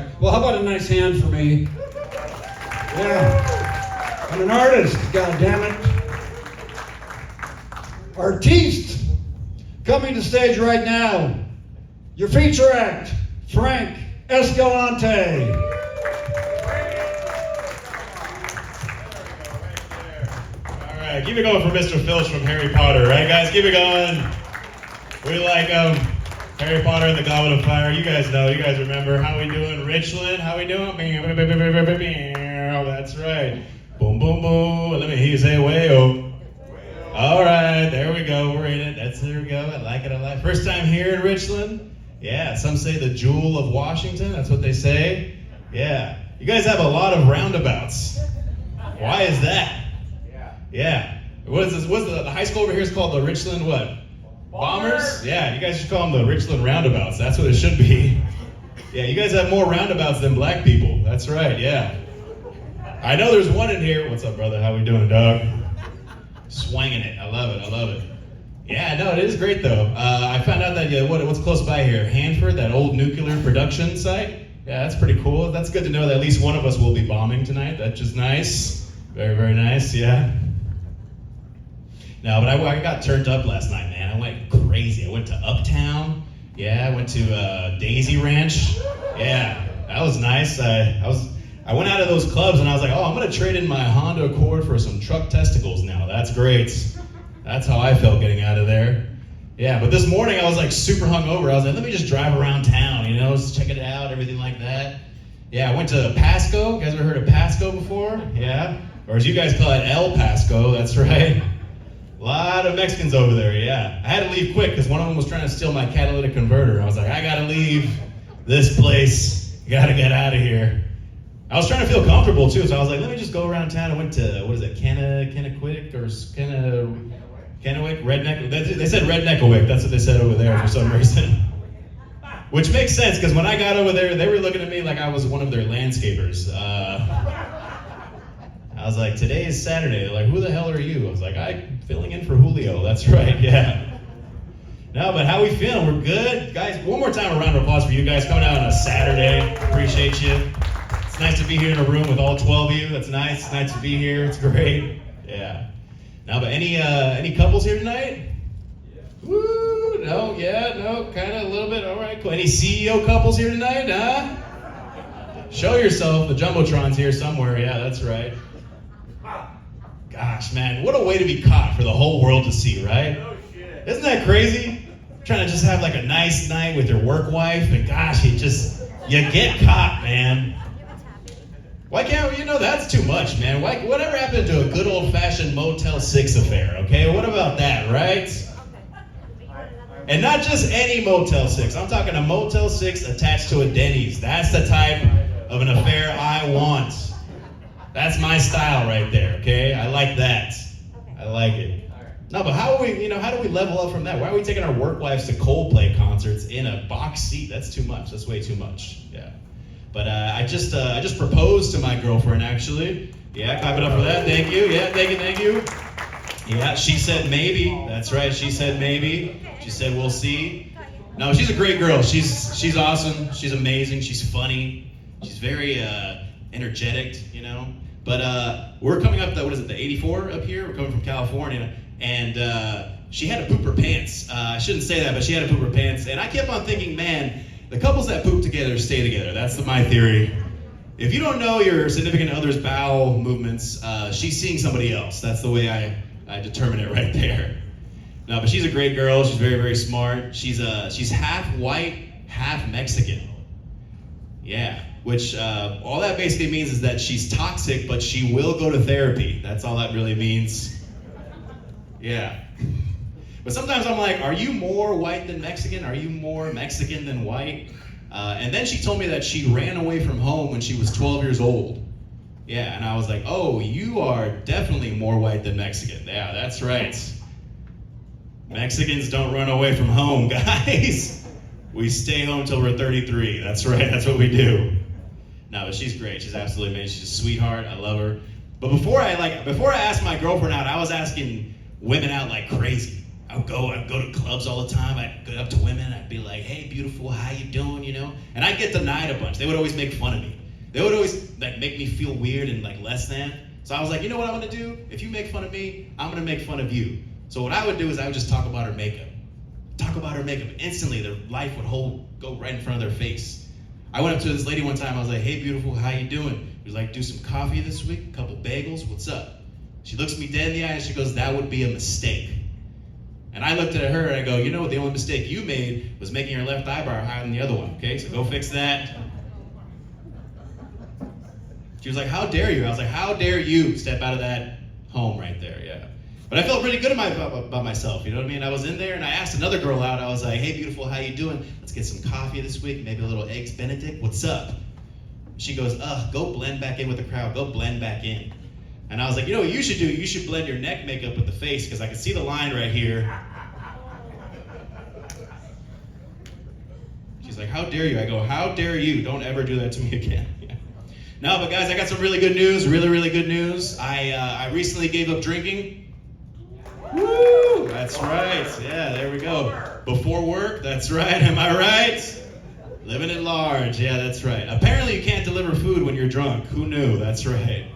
right. Well, how about a nice hand for me? Yeah. I'm an artist, God damn it. Artiste. Coming to stage right now. Your feature act, Frank Escalante. All right, keep it going for Mr. Filch from Harry Potter, right, guys? Keep it going. We like Harry Potter and the Goblet of Fire. You guys know, you guys remember. How we doing, Richland? How we doing? Oh, that's right. Boom, boom, boom. Let me hear you say way-o. All right, there we go. We're in it. There we go. I like it. I like it. First time here in Richland. Yeah, some say the jewel of Washington. That's what they say. Yeah. You guys have a lot of roundabouts. Why is that? Yeah. What is this? What's the high school over here is called the Richland what? Bombers? Yeah, you guys should call them the Richland roundabouts. That's what it should be. Yeah, you guys have more roundabouts than black people. That's right, yeah. I know there's one in here. What's up, brother? How we doing, dog? Swinging it. I love it. I love it. Yeah, no, it is great though. I found out that what's close by here, Hanford, that old nuclear production site. Yeah, that's pretty cool. That's good to know that at least one of us will be bombing tonight. That's just nice. Very, very nice. Yeah. No, but I got turned up last night, man. I went crazy. I went to Uptown. Yeah, I went to Daisy Ranch. Yeah, that was nice. I went out of those clubs and I was like, oh, I'm gonna trade in my Honda Accord for some truck testicles now. That's great. That's how I felt getting out of there. Yeah, but this morning I was like super hungover. I was like, let me just drive around town, you know, just check it out, everything like that. Yeah, I went to Pasco. You guys ever heard of Pasco before? Yeah, or as you guys call it, El Pasco. That's right. A lot of Mexicans over there. Yeah, I had to leave quick because one of them was trying to steal my catalytic converter. I was like, I gotta leave this place. Gotta get out of here. I was trying to feel comfortable too, so I was like, let me just go around town. I went to, what is it, Kennewick or Kennewick? Redneck? They said Redneckawick. That's what they said over there for some reason. Which makes sense, because when I got over there, they were looking at me like I was one of their landscapers. I was like, today is Saturday. They're like, who the hell are you? I was like, I'm filling in for Julio. That's right, yeah. No, but how we feeling? We're good? Guys, one more time, a round of applause for you guys coming out on a Saturday. Appreciate you. It's nice to be here in a room with all 12 of you. That's nice. It's nice to be here. It's great. Yeah. Now, but any couples here tonight? Yeah. Woo! No, yeah, no, kind of a little bit. All right, cool. Any CEO couples here tonight? Huh? Show yourself. The Jumbotron's here somewhere. Yeah, that's right. Gosh, man, what a way to be caught for the whole world to see, right? Oh, shit. Isn't that crazy? Trying to just have like a nice night with your work wife, and gosh, you get caught, man. Why can't we, that's too much, man. Whatever happened to a good old-fashioned Motel 6 affair, okay? What about that, right? And not just any Motel 6. I'm talking a Motel 6 attached to a Denny's. That's the type of an affair I want. That's my style right there, okay? I like that. I like it. No, but how do we level up from that? Why are we taking our work wives to Coldplay concerts in a box seat? That's too much. That's way too much. Yeah. But I just proposed to my girlfriend, actually. Yeah, clap it up for that. Thank you. Yeah, thank you. Yeah, she said maybe. That's right. She said maybe. She said we'll see. No, she's a great girl. She's awesome. She's amazing. She's funny. She's very energetic, But we're coming up the 84 up here. We're coming from California, and she had to poop her pants. I shouldn't say that, but she had to poop her pants, and I kept on thinking, man. The couples that poop together stay together. That's my theory. If you don't know your significant other's bowel movements, she's seeing somebody else. That's the way I determine it right there. No, but she's a great girl. She's very, very smart. She's half white, half Mexican. Yeah, which all that basically means is that she's toxic, but she will go to therapy. That's all that really means. Yeah. But sometimes I'm like, are you more white than Mexican? Are you more Mexican than white? And then she told me that she ran away from home when she was 12 years old. Yeah, and I was like, oh, you are definitely more white than Mexican. Yeah, that's right. Mexicans don't run away from home, guys. We stay home till we're 33. That's right, that's what we do. No, but she's great. She's absolutely amazing. She's a sweetheart. I love her. But before I asked my girlfriend out, I was asking women out like crazy. I'd go to clubs all the time. I'd go up to women. I'd be like, hey, beautiful, how you doing, you know? And I'd get denied a bunch. They would always make fun of me. They would always like make me feel weird and like less than. So I was like, you know what I'm gonna do? If you make fun of me, I'm gonna make fun of you. So what I would do is I would just talk about her makeup. Talk about her makeup. Instantly, their life would go right in front of their face. I went up to this lady one time. I was like, hey, beautiful, how you doing? She was like, do some coffee this week, a couple bagels, what's up? She looks me dead in the eye and she goes, that would be a mistake. And I looked at her and I go, you know what, the only mistake you made was making your left eyebrow higher than the other one, okay? So go fix that. She was like, how dare you? I was like, how dare you step out of that home right there, yeah. But I felt pretty good about myself, you know what I mean? I was in there and I asked another girl out. I was like, hey, beautiful, how you doing? Let's get some coffee this week, maybe a little Eggs Benedict. What's up? She goes, go blend back in with the crowd. Go blend back in. And I was like, you know what you should do? You should blend your neck makeup with the face because I can see the line right here. She's like, how dare you? I go, how dare you? Don't ever do that to me again. Yeah. No, but guys, I got some really good news, really, really good news. I recently gave up drinking. Woo! That's right. Yeah, there we go. Before work, that's right. Am I right? Living at large. Yeah, that's right. Apparently you can't deliver food when you're drunk. Who knew? That's right.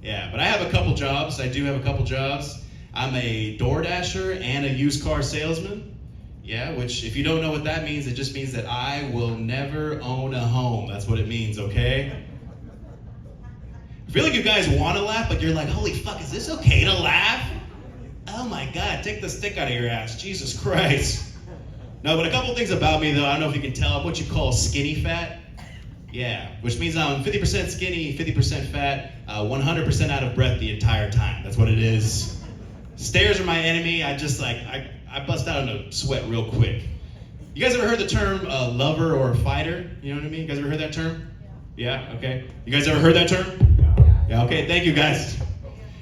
Yeah, but I have a couple jobs. I do have a couple jobs. I'm a door dasher and a used car salesman. Yeah, which if you don't know what that means, it just means that I will never own a home. That's what it means, okay? I feel like you guys want to laugh, but you're like, holy fuck, is this okay to laugh? Oh my God, take the stick out of your ass. Jesus Christ. No, but a couple things about me though, I don't know if you can tell, I'm what you call skinny fat. Yeah, which means I'm 50% skinny, 50% fat, 100% out of breath the entire time. That's what it is. Stairs are my enemy. I bust out into sweat real quick. You guys ever heard the term lover or fighter? You know what I mean? You guys ever heard that term? Yeah, okay. You guys ever heard that term? Yeah, okay, thank you guys.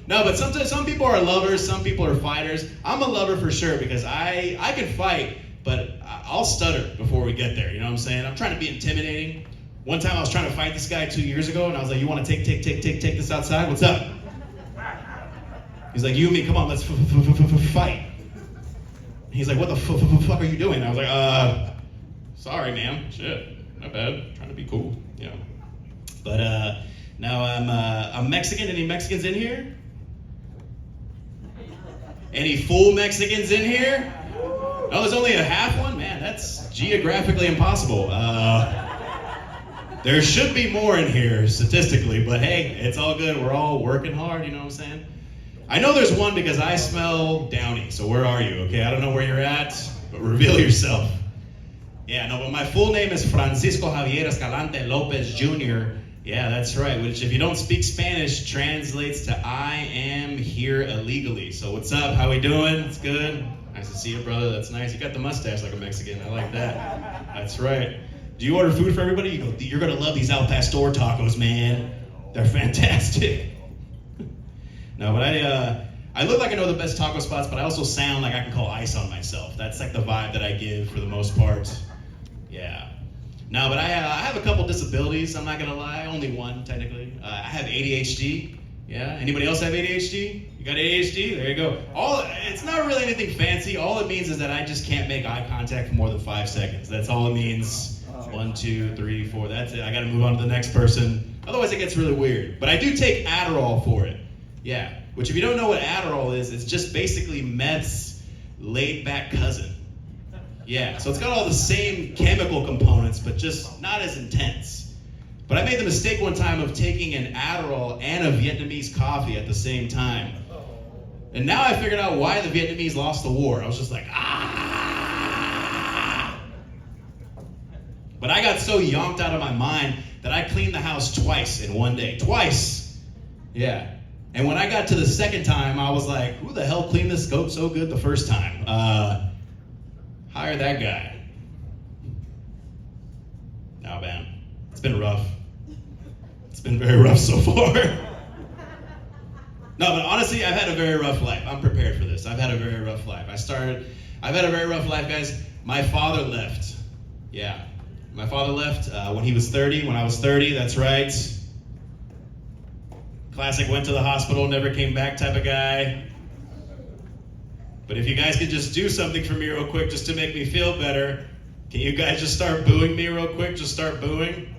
No, but sometimes some people are lovers, some people are fighters. I'm a lover for sure because I can fight, but I'll stutter before we get there. You know what I'm saying? I'm trying to be intimidating. One time I was trying to fight this guy 2 years ago, and I was like, you want to take this outside? What's up? He's like, you and me, come on, let's fight. He's like, what the fuck are you doing? I was like, sorry, ma'am. Shit, my bad. Trying to be cool, you know. But now I'm Mexican. Any Mexicans in here? Any full Mexicans in here? No, there's only a half one? Man, that's geographically impossible. There should be more in here statistically, but hey, it's all good. We're all working hard, you know what I'm saying? I know there's one because I smell downy, so where are you, okay? I don't know where you're at, but reveal yourself. Yeah, no, but my full name is Francisco Javier Escalante Lopez Jr. Yeah, that's right, which if you don't speak Spanish, translates to I am here illegally. So what's up? How we doing? It's good. Nice to see you, brother. That's nice. You got the mustache like a Mexican. I like that. That's right. Do you order food for everybody? You go, you're going to love these Al Pastor tacos, man. They're fantastic. No, but I look like I know the best taco spots, but I also sound like I can call ice on myself. That's like the vibe that I give for the most part. Yeah. No, but I have a couple disabilities, I'm not going to lie. Only one, technically. I have ADHD. Yeah. Anybody else have ADHD? You got ADHD? There you go. It's not really anything fancy. All it means is that I just can't make eye contact for more than 5 seconds. That's all it means. 1, 2, 3, 4. That's it. I got to move on to the next person. Otherwise, it gets really weird. But I do take Adderall for it. Yeah. Which, if you don't know what Adderall is, it's just basically meth's laid-back cousin. Yeah. So it's got all the same chemical components, but just not as intense. But I made the mistake one time of taking an Adderall and a Vietnamese coffee at the same time. And now I figured out why the Vietnamese lost the war. I was just like, ah! But I got so yonked out of my mind that I cleaned the house twice in one day. Twice! Yeah. And when I got to the second time, I was like, who the hell cleaned this goat so good the first time? Hire that guy. Oh, man. It's been rough. It's been very rough so far. No, but honestly, I've had a very rough life. I'm prepared for this. I've had a very rough life. I've had a very rough life, guys. My father left. Yeah. My father left when he was 30. When I was 30, that's right. Classic went to the hospital, never came back type of guy. But if you guys could just do something for me real quick just to make me feel better, can you guys just start booing me real quick? Just start booing.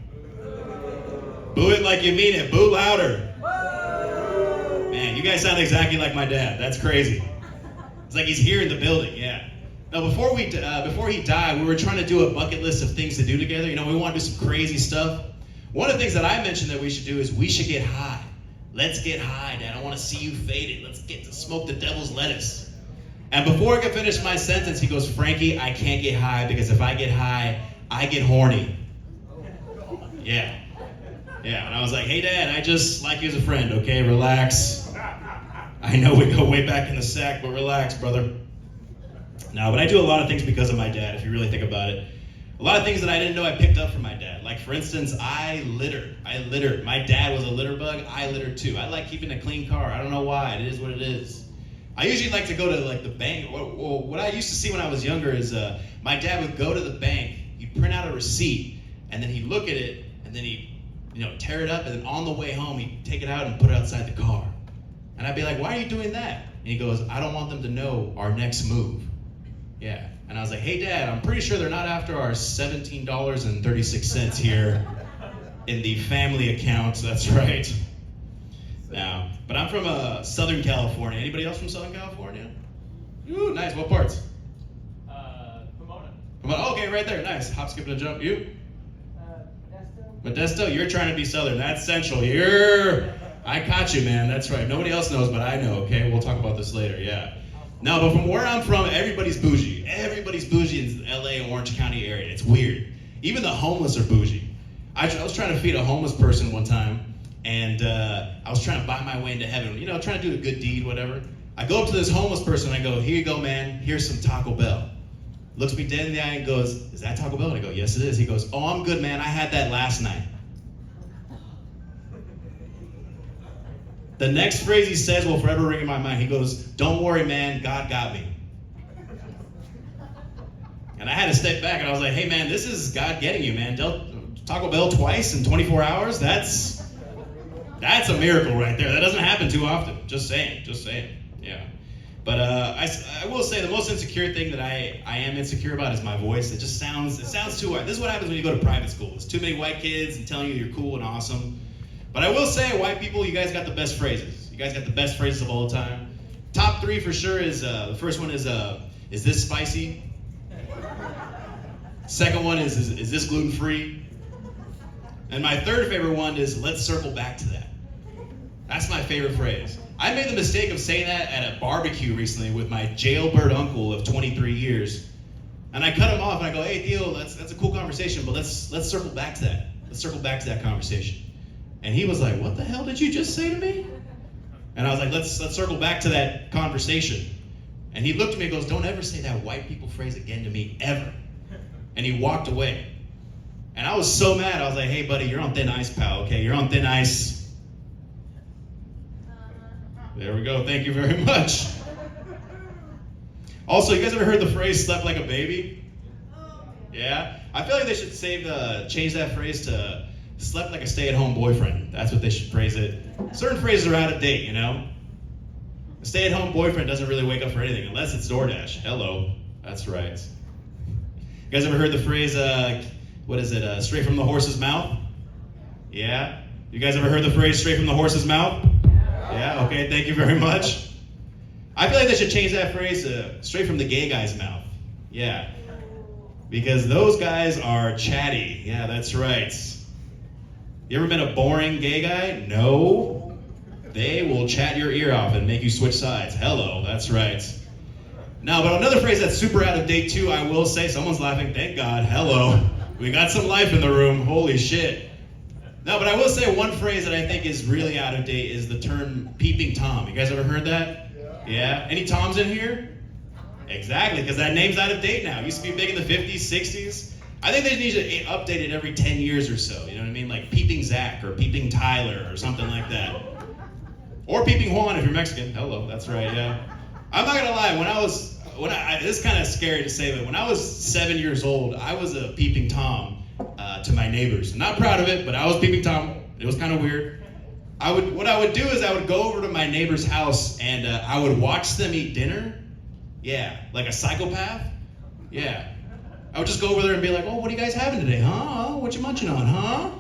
Boo it like you mean it. Boo louder. Man, you guys sound exactly like my dad. That's crazy. It's like he's here in the building, yeah. Now, before he died, we were trying to do a bucket list of things to do together. You know, we want to do some crazy stuff. One of the things that I mentioned that we should do is we should get high. Let's get high, Dad. I want to see you faded. Let's get to smoke the devil's lettuce. And before I could finish my sentence, he goes, Frankie, I can't get high because if I get high, I get horny. Yeah. Yeah, and I was like, hey, Dad, I just like you as a friend, okay? Relax. I know we go way back in the sack, but relax, brother. No, but I do a lot of things because of my dad, if you really think about it. A lot of things that I didn't know I picked up from my dad. Like, for instance, I littered. My dad was a litter bug. I littered too. I like keeping a clean car. I don't know why. It is what it is. I usually like to go to, like, the bank. What I used to see when I was younger is my dad would go to the bank. He'd print out a receipt, and then he'd look at it, and then he'd, tear it up, and then on the way home, he'd take it out and put it outside the car. And I'd be like, why are you doing that? And he goes, I don't want them to know our next move. Yeah. And I was like, hey, Dad, I'm pretty sure they're not after our $17.36 here in the family account. That's right. Now, but I'm from Southern California. Anybody else from Southern California? Ooh, nice. What parts? Pomona. Pomona. Okay, right there. Nice. Hop, skip, and a jump. You? Modesto. You're trying to be Southern. That's Central. I caught you, man. That's right. Nobody else knows, but I know, okay? We'll talk about this later, yeah. No, but from where I'm from, everybody's bougie. Everybody's bougie in the LA, Orange County area. It's weird. Even the homeless are bougie. I was trying to feed a homeless person one time, and I was trying to buy my way into heaven. Trying to do a good deed, whatever. I go up to this homeless person, and I go, here you go, man. Here's some Taco Bell. Looks me dead in the eye and goes, is that Taco Bell? And I go, yes, it is. He goes, oh, I'm good, man. I had that last night. The next phrase he says will forever ring in my mind. He goes, don't worry, man, God got me. And I had to step back and I was like, hey, man, this is God getting you, man. Taco Bell twice in 24 hours? That's a miracle right there. That doesn't happen too often. Just saying, yeah. But I will say the most insecure thing that I am insecure about is my voice. It sounds too white. This is what happens when you go to private school. There's too many white kids and telling you you're cool and awesome. But I will say, white people, you guys got the best phrases. You guys got the best phrases of all time. Top three for sure is, the first one is this spicy? Second one is this gluten-free? And my third favorite one is, let's circle back to that. That's my favorite phrase. I made the mistake of saying that at a barbecue recently with my jailbird uncle of 23 years. And I cut him off and I go, hey, Theo, that's a cool conversation, but let's circle back to that. Let's circle back to that conversation. And he was like, what the hell did you just say to me? And I was like, let's circle back to that conversation. And he looked at me and goes, don't ever say that white people phrase again to me, ever. And he walked away. And I was so mad. I was like, hey, buddy, you're on thin ice, pal, okay? You're on thin ice. There we go. Thank you very much. Also, you guys ever heard the phrase, slept like a baby? Yeah? I feel like they should change that phrase to slept like a stay-at-home boyfriend. That's what they should phrase it. Certain phrases are out of date, A stay-at-home boyfriend doesn't really wake up for anything, unless it's DoorDash. Hello. That's right. You guys ever heard the phrase, straight from the horse's mouth? Yeah? You guys ever heard the phrase, straight from the horse's mouth? Yeah? Okay, thank you very much. I feel like they should change that phrase straight from the gay guy's mouth. Yeah. Because those guys are chatty. Yeah, that's right. You ever been a boring gay guy? No. They will chat your ear off and make you switch sides. Hello, that's right. Now, but another phrase that's super out of date too, I will say, someone's laughing, thank God, hello. We got some life in the room, holy shit. No, but I will say one phrase that I think is really out of date is the term peeping Tom. You guys ever heard that? Yeah? Any Toms in here? Exactly, because that name's out of date now. It used to be big in the 50s, 60s. I think they need to update it every 10 years or so. You know what I mean? Like Peeping Zach or Peeping Tyler or something like that. Or Peeping Juan if you're Mexican. Hello, that's right, yeah. I'm not gonna lie, this is kind of scary to say, but when I was 7 years old, I was a Peeping Tom to my neighbors. I'm not proud of it, but I was Peeping Tom. It was kind of weird. What I would do is I would go over to my neighbor's house and I would watch them eat dinner. Yeah, like a psychopath. Yeah. I would just go over there and be like, oh, what are you guys having today, huh? What you munching on, huh?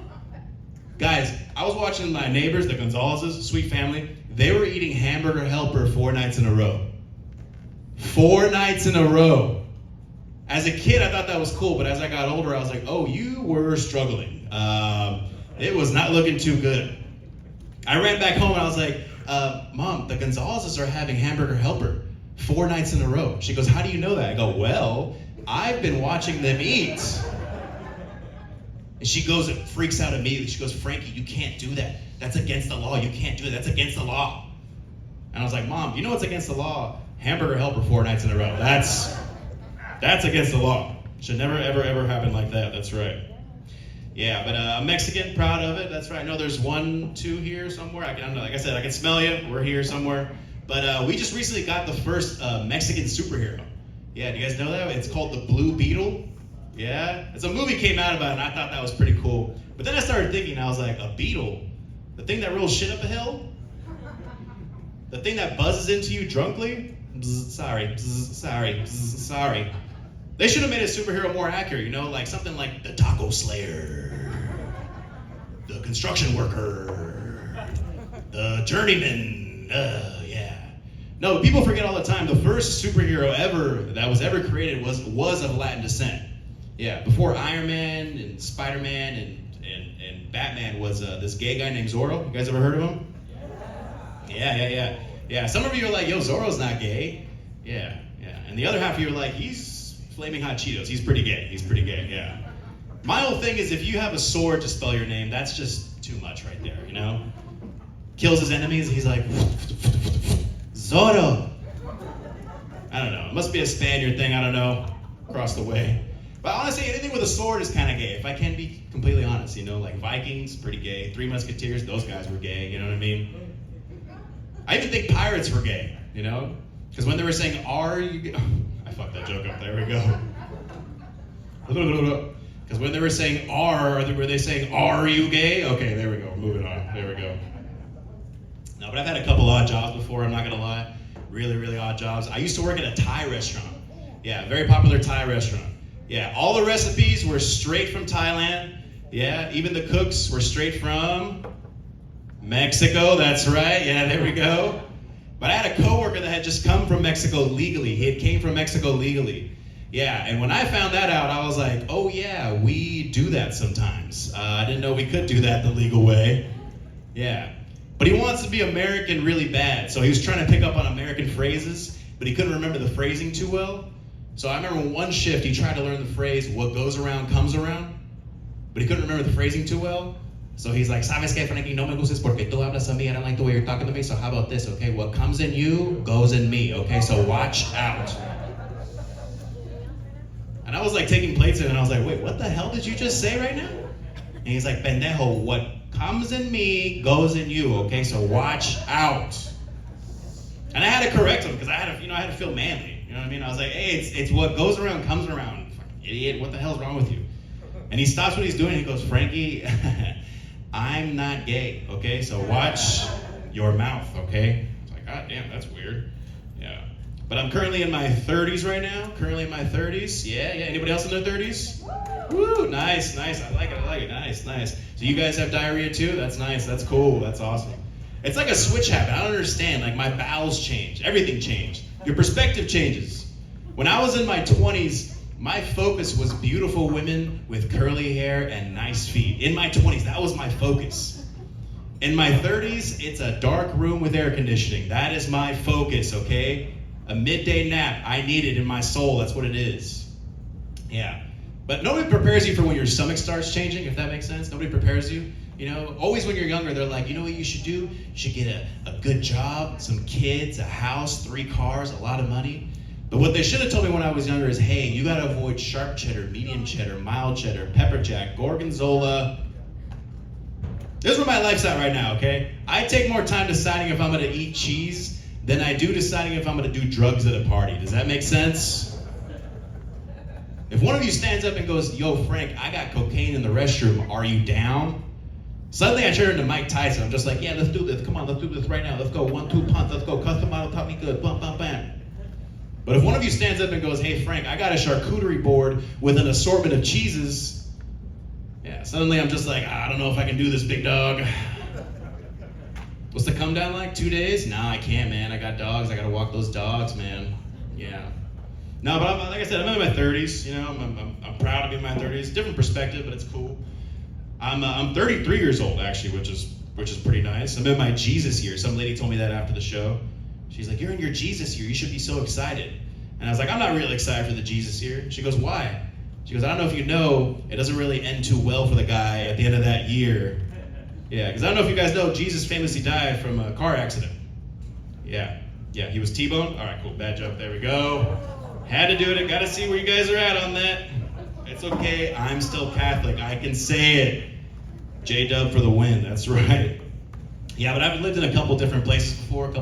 Guys, I was watching my neighbors, the Gonzalez's, sweet family. They were eating hamburger helper 4 nights in a row. 4 nights in a row. As a kid, I thought that was cool, but as I got older, I was like, oh, you were struggling. It was not looking too good. I ran back home and I was like, Mom, the Gonzalez's are having hamburger helper 4 nights in a row. She goes, how do you know that? I go, well, I've been watching them eat. And she goes and freaks out immediately. She goes, Frankie, you can't do that. That's against the law. You can't do it. That's against the law. And I was like, Mom, you know what's against the law? Hamburger helper 4 nights in a row. That's against the law. Should never, ever, ever happen like that. That's right. Yeah, but I'm Mexican, proud of it. That's right. I know there's 1, 2 here somewhere. I don't know. Like I said, I can smell you. We're here somewhere. But we just recently got the first Mexican superhero. Yeah, do you guys know that? It's called the Blue Beetle. Yeah, it's a movie came out about it, and I thought that was pretty cool. But then I started thinking, I was like, a beetle? The thing that rolls shit up a hill? The thing that buzzes into you drunkly? Sorry. They should have made a superhero more accurate, you know, like something like the Taco Slayer, the Construction Worker, the Journeyman, yeah. No, people forget all the time, the first superhero ever that was ever created was of Latin descent. Yeah, before Iron Man and Spider-Man and Batman was this gay guy named Zorro. You guys ever heard of him? Yeah, some of you are like, yo, Zorro's not gay. Yeah. And the other half of you are like, he's flaming hot Cheetos. He's pretty gay, yeah. My whole thing is if you have a sword to spell your name, that's just too much right there, you know? Kills his enemies, he's like, Zorro. I don't know, it must be a Spaniard thing, I don't know, across the way. But honestly, anything with a sword is kind of gay, if I can be completely honest, you know? Like Vikings, pretty gay. 3 Musketeers, those guys were gay, you know what I mean? I even think pirates were gay, you know? Because when they were saying, are you gay? I fucked that joke up, there we go. Because when they were saying were they saying, are you gay? Okay, there we go, moving on, there we go. No, but I've had a couple odd jobs before, I'm not gonna lie. Really, really odd jobs. I used to work at a Thai restaurant. Yeah, very popular Thai restaurant. Yeah, all the recipes were straight from Thailand. Yeah, even the cooks were straight from Mexico, that's right. Yeah, there we go. But I had a coworker that had just come from Mexico legally. He had came from Mexico legally. Yeah, and when I found that out, I was like, oh yeah, we do that sometimes. I didn't know we could do that the legal way. Yeah. But he wants to be American really bad. So he was trying to pick up on American phrases, but he couldn't remember the phrasing too well. So I remember one shift, he tried to learn the phrase, what goes around comes around, but he couldn't remember the phrasing too well. So he's like, ¿Sabes qué, Frankie? No me gustes porque tú hablas a mí. I don't like the way you're talking to me, so how about this, okay? What comes in you goes in me, okay? So watch out. And I was like taking plates in, and I was like, wait, what the hell did you just say right now? And he's like, pendejo, what comes in me goes in you, okay? So watch out. And I had to correct him because I had to feel manly. You know what I mean? I was like, hey, it's what goes around comes around. Fucking idiot, what the hell's wrong with you? And he stops what he's doing. He goes, Frankie, I'm not gay, okay? So watch your mouth, okay? It's like, God damn, that's weird. Yeah. But I'm currently in my 30s right now. Yeah. Anybody else in their 30s? Woo, nice. I like it. Nice. So you guys have diarrhea too? That's nice. That's cool. That's awesome. It's like a switch habit. I don't understand. Like my bowels change. Everything changed. Your perspective changes. When I was in my 20s, my focus was beautiful women with curly hair and nice feet. In my 20s, that was my focus. In my 30s, it's a dark room with air conditioning. That is my focus, okay? A midday nap. I need it in my soul. That's what it is. Yeah. But nobody prepares you for when your stomach starts changing, if that makes sense. Nobody prepares you. You know, always when you're younger, they're like, you know what you should do? You should get a good job, some kids, a house, 3 cars, a lot of money. But what they should have told me when I was younger is, hey, you gotta avoid sharp cheddar, medium cheddar, mild cheddar, pepper jack, gorgonzola. This is where my life's at right now, okay? I take more time deciding if I'm gonna eat cheese than I do deciding if I'm gonna do drugs at a party. Does that make sense? If one of you stands up and goes, yo, Frank, I got cocaine in the restroom, are you down? Suddenly I turn into Mike Tyson. I'm just like, yeah, let's do this. Come on, let's do this right now. Let's go, 1-2 punch. Let's go. Custom model taught me good. Bam, bam, bam. But if one of you stands up and goes, hey Frank, I got a charcuterie board with an assortment of cheeses, yeah, suddenly I'm just like, I don't know if I can do this, big dog. What's the come down like? 2 days? Nah, I can't, man. I got dogs. I gotta walk those dogs, man. Yeah. No, but like I said, I'm in my 30s. You know, I'm proud to be in my 30s. Different perspective, but it's cool. I'm 33 years old actually, which is pretty nice. I'm in my Jesus year. Some lady told me that after the show. She's like, you're in your Jesus year. You should be so excited. And I was like, I'm not really excited for the Jesus year. She goes, why? She goes, I don't know if you know, it doesn't really end too well for the guy at the end of that year. Yeah, because I don't know if you guys know, Jesus famously died from a car accident. Yeah, he was T-boned. All right, cool, bad joke, there we go. Had to do it, gotta see where you guys are at on that. It's okay, I'm still Catholic, I can say it. J-Dub for the win, that's right. Yeah, but I've lived in a couple different places before,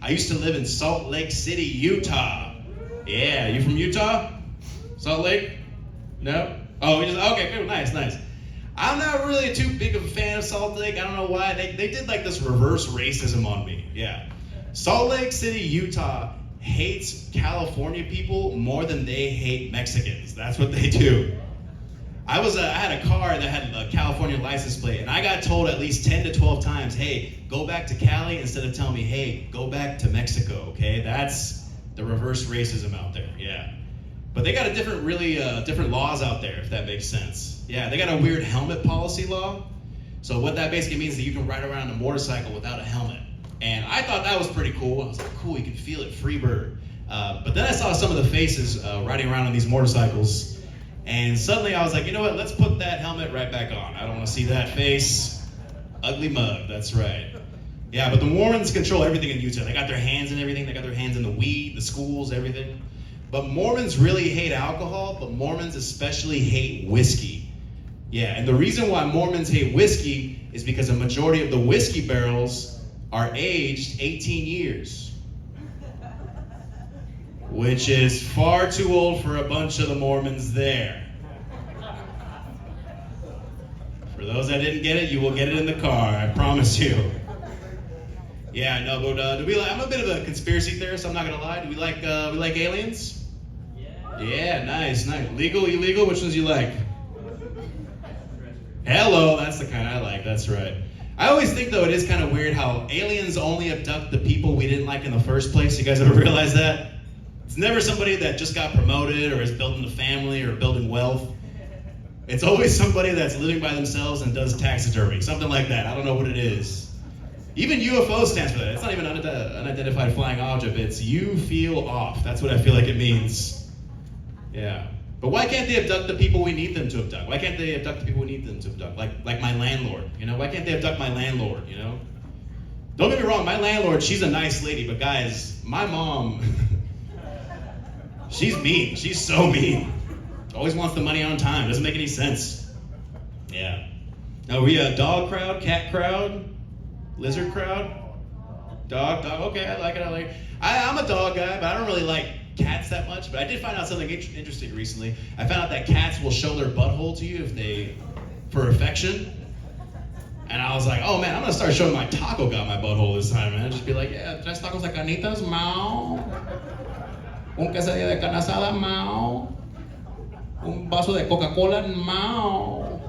I used to live in Salt Lake City, Utah. Yeah, you from Utah? Salt Lake? No? Oh, okay, cool, nice. I'm not really too big of a fan of Salt Lake. I don't know why. They did like this reverse racism on me. Yeah. Salt Lake City, Utah hates California people more than they hate Mexicans. That's what they do. I had a car that had a California license plate, and I got told at least 10 to 12 times, hey, go back to Cali instead of telling me, hey, go back to Mexico, okay? That's the reverse racism out there, yeah. But they got a different laws out there, if that makes sense. Yeah, they got a weird helmet policy law. So what that basically means is that you can ride around on a motorcycle without a helmet. And I thought that was pretty cool. I was like, cool, you can feel it, free bird. But then I saw some of the faces riding around on these motorcycles. And suddenly I was like, you know what, let's put that helmet right back on. I don't want to see that face. Ugly mug, that's right. Yeah, but the Mormons control everything in Utah. They got their hands in everything. They got their hands in the weed, the schools, everything. But Mormons really hate alcohol, but Mormons especially hate whiskey. Yeah, and the reason why Mormons hate whiskey is because a majority of the whiskey barrels are aged 18 years. Which is far too old for a bunch of the Mormons there. For those that didn't get it, you will get it in the car, I promise you. Yeah, no, but I'm a bit of a conspiracy theorist, I'm not gonna lie. Do we like aliens? Yeah, nice. Legal, illegal, which ones you like? Hello, that's the kind I like, that's right. I always think though it is kind of weird how aliens only abduct the people we didn't like in the first place. You guys ever realize that? It's never somebody that just got promoted or is building a family or building wealth. It's always somebody that's living by themselves and does taxidermy, something like that. I don't know what it is. Even UFO stands for that. It's not even unidentified flying object. It's you feel off. That's what I feel like it means. Yeah. But why can't they abduct the people we need them to abduct? Why can't they abduct the people we need them to abduct? Like my landlord, you know? Why can't they abduct my landlord, you know? Don't get me wrong, my landlord, she's a nice lady, but guys, my mom, she's mean. She's so mean. Always wants the money on time. Doesn't make any sense. Yeah. Now, are we a dog crowd, cat crowd, lizard crowd? Dog, okay, I like it. I'm a dog guy, but I don't really like cats that much, but I did find out something interesting recently. I found out that cats will show their butthole to you for affection. And I was like, oh man, I'm gonna start showing my taco guy my butthole this time, man. Just be like, yeah, tres tacos de carnitas, mao. Un quesadilla de carne asada, mao. Un vaso de Coca-Cola, mao.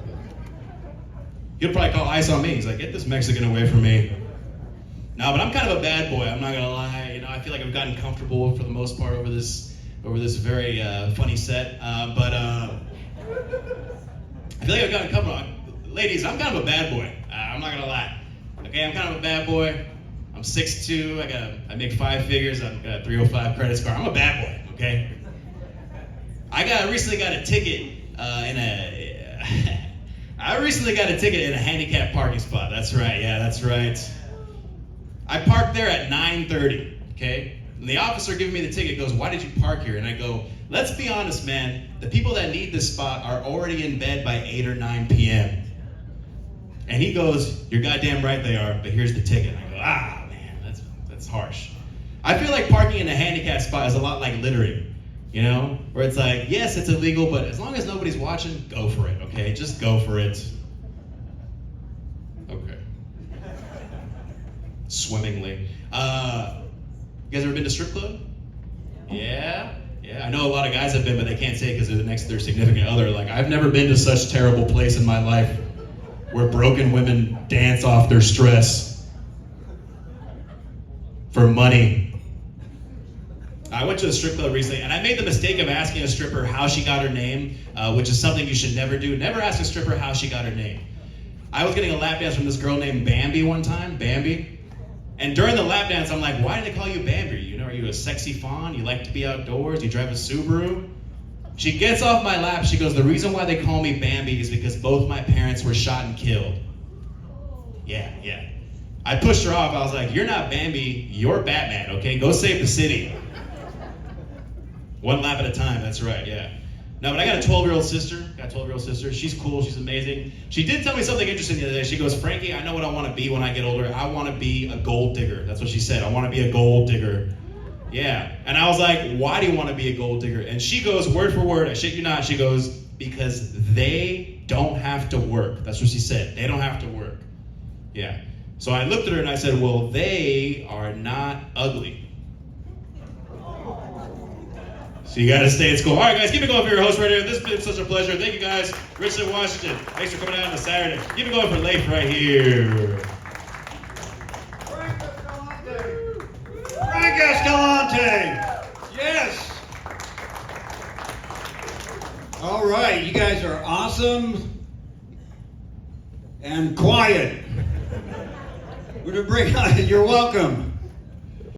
He'll probably call ice on me. He's like, get this Mexican away from me. No, but I'm kind of a bad boy, I'm not gonna lie. You know, I feel like I've gotten comfortable for the most part over this very funny set. But I feel like I've gotten comfortable. Ladies, I'm kind of a bad boy. I'm not gonna lie. Okay, I'm kind of a bad boy. I'm 6'2", I make 5 figures, I've got a 305 credit score. I'm a bad boy, okay? I recently got a ticket in a handicapped parking spot. That's right, yeah, that's right. I parked there at 9:30, okay? And the officer giving me the ticket goes, why did you park here? And I go, let's be honest, man. The people that need this spot are already in bed by 8 or 9 p.m. And he goes, you're goddamn right they are, but here's the ticket. And I go, man, that's harsh. I feel like parking in a handicapped spot is a lot like littering, you know? Where it's like, yes, it's illegal, but as long as nobody's watching, go for it, okay? Just go for it. Okay. Swimmingly. You guys ever been to strip club? Yeah. Yeah, I know a lot of guys have been, but they can't say because they're next to their significant other. Like, I've never been to such a terrible place in my life where broken women dance off their stress for money. I went to a strip club recently, and I made the mistake of asking a stripper how she got her name, which is something you should never do. Never ask a stripper how she got her name. I was getting a lap dance from this girl named Bambi one time, Bambi. And during the lap dance, I'm like, why do they call you Bambi? You know, are you a sexy fawn? You like to be outdoors? You drive a Subaru? She gets off my lap. She goes, the reason why they call me Bambi is because both my parents were shot and killed. Yeah. I pushed her off. I was like, you're not Bambi. You're Batman, okay? Go save the city. One lap at a time. That's right, yeah. No, but I got a 12-year-old sister. She's cool. She's amazing. She did tell me something interesting the other day. She goes, Frankie, I know what I want to be when I get older. I want to be a gold digger. That's what she said. I want to be a gold digger. Yeah. And I was like, why do you want to be a gold digger? And she goes, word for word, I shit you not, she goes, because they don't have to work. That's what she said. They don't have to work. Yeah. So I looked at her and I said, well, they are not ugly. So you gotta stay at school. All right, guys, keep it going for your host right here. This has been such a pleasure. Thank you, guys. Richland, Washington. Thanks for coming out on a Saturday. Keep it going for Leif right here. Frank Escalante. Yes. All right, you guys are awesome and quiet. We're gonna bring on. You're welcome.